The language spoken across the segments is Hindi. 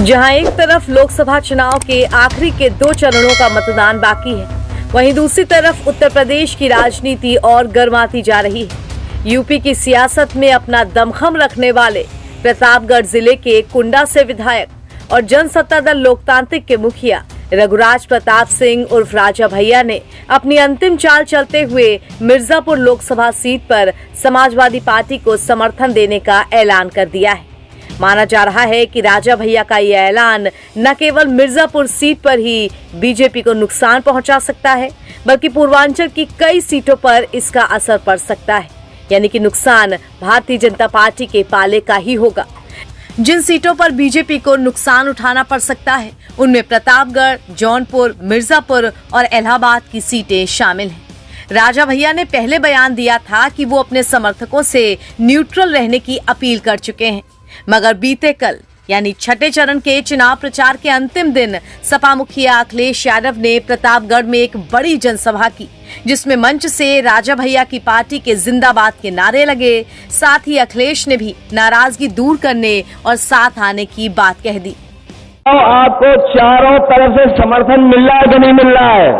जहां एक तरफ लोकसभा चुनाव के आखिरी के 2 चरणों का मतदान बाकी है, वहीं दूसरी तरफ उत्तर प्रदेश की राजनीति और गर्माती जा रही है। यूपी की सियासत में अपना दमखम रखने वाले प्रतापगढ़ जिले के कुंडा से विधायक और जनसत्ता दल लोकतांत्रिक के मुखिया रघुराज प्रताप सिंह उर्फ राजा भैया ने अपनी अंतिम चाल चलते हुए मिर्जापुर लोकसभा सीट पर समाजवादी पार्टी को समर्थन देने का ऐलान कर दिया है। माना जा रहा है कि राजा भैया का यह ऐलान न केवल मिर्जापुर सीट पर ही बीजेपी को नुकसान पहुंचा सकता है, बल्कि पूर्वांचल की कई सीटों पर इसका असर पड़ सकता है। यानी कि नुकसान भारतीय जनता पार्टी के पाले का ही होगा। जिन सीटों पर बीजेपी को नुकसान उठाना पड़ सकता है, उनमें प्रतापगढ़, जौनपुर, मिर्जापुर और इलाहाबाद की सीटें शामिल हैं। राजा भैया ने पहले बयान दिया था कि वो अपने समर्थकों से न्यूट्रल रहने की अपील कर चुके हैं, मगर बीते कल यानी छठे चरण के चुनाव प्रचार के अंतिम दिन सपा मुखिया अखिलेश यादव ने प्रतापगढ़ में एक बड़ी जनसभा की, जिसमें मंच से राजा भैया की पार्टी के जिंदाबाद के नारे लगे। साथ ही अखिलेश ने भी नाराजगी दूर करने और साथ आने की बात कह दी। तो आपको चारों तरफ से समर्थन मिल रहा है कि नहीं मिल रहा है?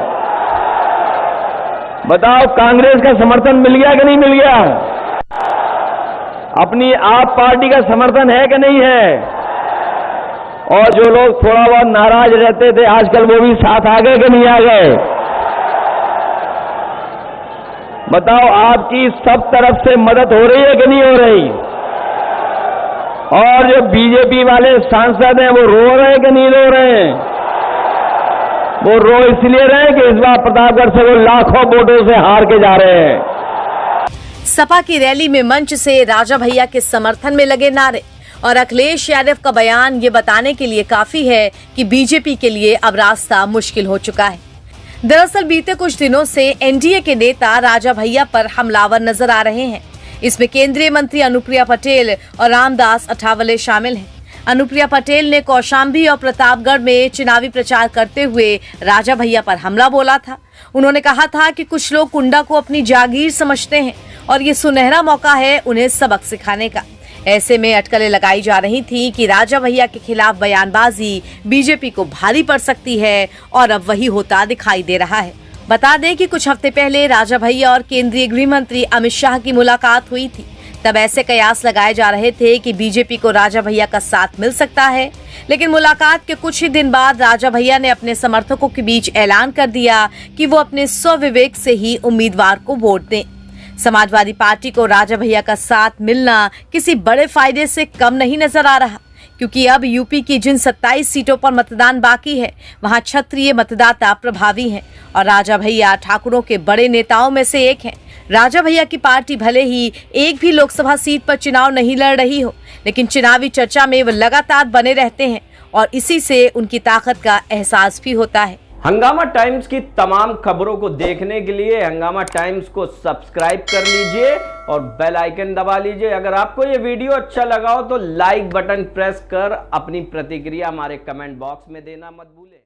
बताओ, कांग्रेस का समर्थन मिल गया कि नहीं मिल गया? अपनी आप पार्टी का समर्थन है कि नहीं है? और जो लोग थोड़ा बहुत नाराज रहते थे, आजकल वो भी साथ आ गए कि नहीं आ गए? बताओ, आपकी सब तरफ से मदद हो रही है कि नहीं हो रही? और जो बीजेपी वाले सांसद हैं, वो रो रहे हैं कि नहीं रो रहे हैं? वो रो इसलिए रहे कि इस बार प्रतापगढ़ से वो लाखों वोटों से हार के जा रहे हैं। सपा की रैली में मंच से राजा भैया के समर्थन में लगे नारे और अखिलेश यादव का बयान ये बताने के लिए काफी है कि बीजेपी के लिए अब रास्ता मुश्किल हो चुका है। दरअसल बीते कुछ दिनों से एनडीए के नेता राजा भैया पर हमलावर नजर आ रहे हैं। इसमें केंद्रीय मंत्री अनुप्रिया पटेल और रामदास अठावले शामिल हैं। अनुप्रिया पटेल ने कौशाम्बी और प्रतापगढ़ में चुनावी प्रचार करते हुए राजा भैया पर हमला बोला था। उन्होंने कहा था कि कुछ लोग कुंडा को अपनी जागीर समझते हैं और ये सुनहरा मौका है उन्हें सबक सिखाने का। ऐसे में अटकलें लगाई जा रही थी कि राजा भैया के खिलाफ बयानबाजी बीजेपी को भारी पड़ सकती है, और अब वही होता दिखाई दे रहा है। बता दें कि कुछ हफ्ते पहले राजा भैया और केंद्रीय गृह मंत्री अमित शाह की मुलाकात हुई थी। तब ऐसे कयास लगाए जा रहे थे कि बीजेपी को राजा भैया का साथ मिल सकता है, लेकिन मुलाकात के कुछ ही दिन बाद राजा भैया ने अपने समर्थकों के बीच ऐलान कर दिया कि वो अपने स्वविवेक से ही उम्मीदवार को वोट दें। समाजवादी पार्टी को राजा भैया का साथ मिलना किसी बड़े फायदे से कम नहीं नजर आ रहा, क्योंकि अब यूपी की जिन 27 सीटों पर मतदान बाकी है, वहां क्षत्रिय मतदाता प्रभावी हैं और राजा भैया ठाकुरों के बड़े नेताओं में से एक हैं। राजा भैया की पार्टी भले ही एक भी लोकसभा सीट पर चुनाव नहीं लड़ रही हो, लेकिन चुनावी चर्चा में वो लगातार बने रहते हैं और इसी से उनकी ताकत का एहसास भी होता है। हंगामा टाइम्स की तमाम खबरों को देखने के लिए हंगामा टाइम्स को सब्सक्राइब कर लीजिए और बेल आइकन दबा लीजिए। अगर आपको ये वीडियो अच्छा लगा हो तो लाइक बटन प्रेस कर अपनी प्रतिक्रिया हमारे कमेंट बॉक्स में देना मत भूलें।